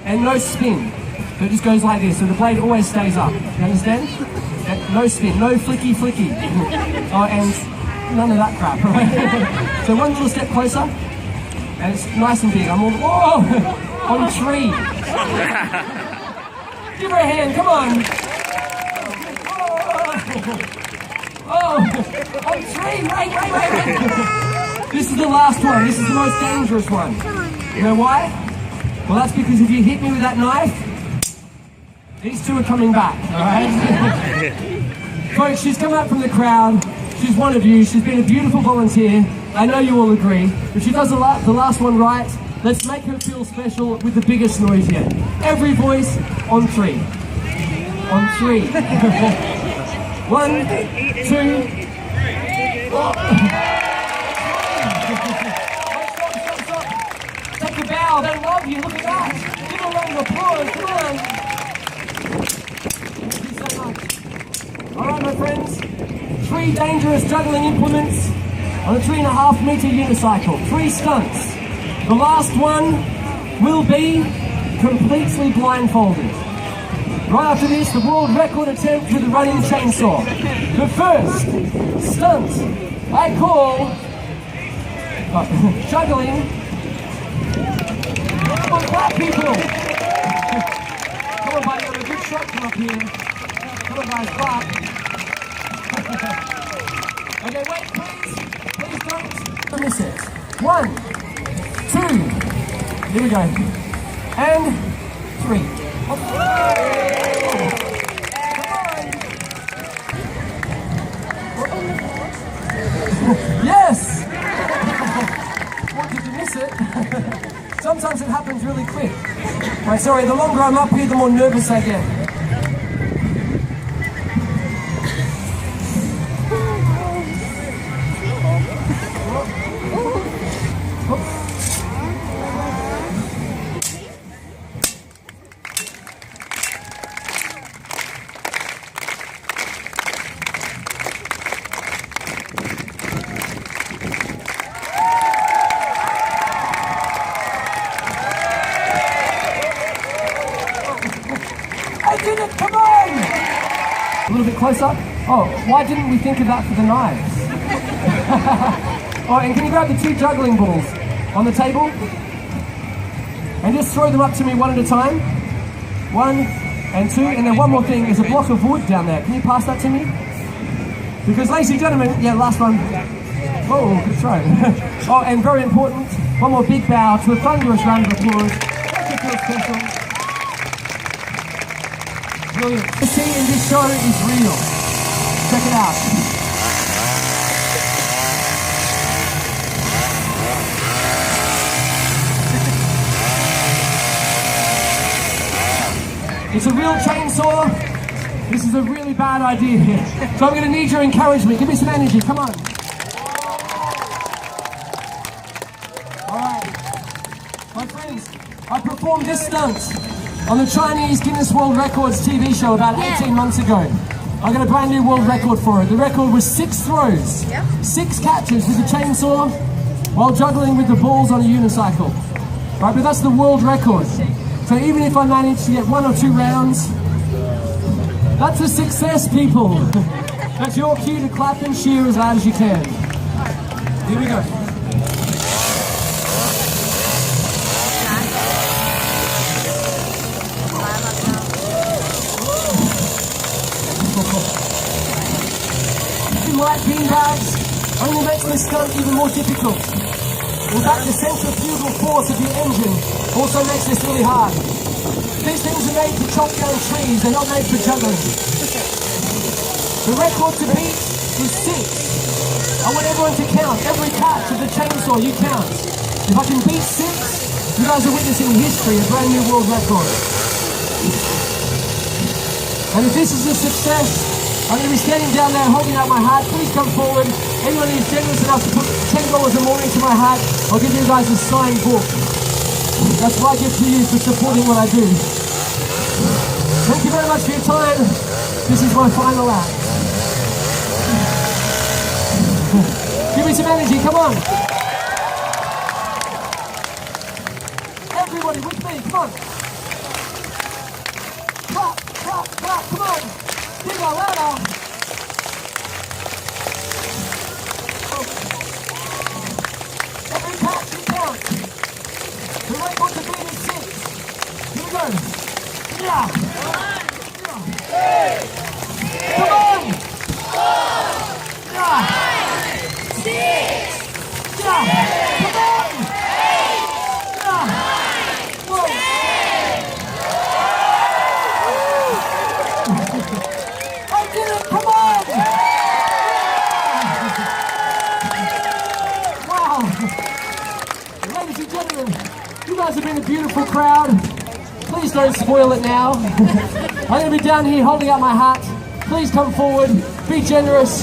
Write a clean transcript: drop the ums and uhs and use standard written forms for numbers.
and no spin. So it just goes like this, so the blade always stays up. You understand? No spin, no flicky. Oh, and none of that crap, right? So one little step closer, and it's nice and big. I'm all, whoa, on 3. Give her a hand, come on. Oh, on 3, wait. This is the last one, this is the most dangerous one. You know why? Well, that's because if you hit me with that knife, these two are coming back, alright? Folks, she's come out from the crowd. She's one of you. She's been a beautiful volunteer. I know you all agree. If she does the last one right, let's make her feel special with the biggest noise yet. Every voice on 3. On 3. 1, 2. Oh. Stop. Take a bow. They love you. Look at that. Give her a round of applause. Come on. Thank you so much. All right, my friends. 3 dangerous juggling implements on a 3.5 meter unicycle. 3 stunts. The last one will be completely blindfolded. Right after this, the world record attempt with the running chainsaw. The first stunt I call juggling. Come on, clap, people. Come on, buddy, have a good shot come up here. Come on, guys, clap. Okay, wait, please don't miss it. 1, 2, here we go, and 3. Come on. Yes! What, did you miss it? Sometimes it happens really quick. Right, sorry, the longer I'm up here, the more nervous I get. I did it, come on! A little bit closer. Oh, why didn't we think of that for the knives? Oh, and can you grab the 2 juggling balls on the table? And just throw them up to me one at a time. 1 and 2, and then one more thing, there's a block of wood down there. Can you pass that to me? Because, ladies and gentlemen, yeah, last one. Oh, good throw. Oh, and very important, one more big bow to a thunderous round of applause. Make it feel special. Brilliant. The scene in this show is real. Check it out. It's a real chainsaw. This is a really bad idea here. So I'm going to need your encouragement. Give me some energy. Come on. All right. My friends, I performed this stunt on the Chinese Guinness World Records TV show about 18 months ago. I got a brand new world record for it. The record was 6 throws, 6 catches with the chainsaw while juggling with the balls on a unicycle. Right, but that's the world record. So even if I manage to get 1 or 2 rounds, that's a success, people. That's your cue to clap and cheer as loud as you can. Here we go. Light beanbags only makes this stunt even more difficult. In fact, the centrifugal force of the engine also makes this really hard. These things are made to chop down trees, they're not made for juggling. The record to beat is 6. I want everyone to count. Every catch of the chainsaw, you count. If I can beat 6, you guys are witnessing history, a brand new world record. And if this is a success, I'm going to be standing down there holding out my hat. Please come forward. Anyone who's generous enough to put $10 or more into my hat, I'll give you guys a signed book. That's my gift to you for supporting what I do. Thank you very much for your time. This is my final act. Give me some energy, come on. Everybody with me, come on. clap, clap, clap. Come on. Bigger, louder. Every patch you count. The record to beat is 6. Here we go. Yeah. Come on. Yeah. 6. Yeah. Come on. Yeah. 1. I did it. Come on. Wow. Ladies and gentlemen, you guys have been a beautiful crowd. Please don't spoil it now. I'm going to be down here holding up my hat. Please come forward. Be generous.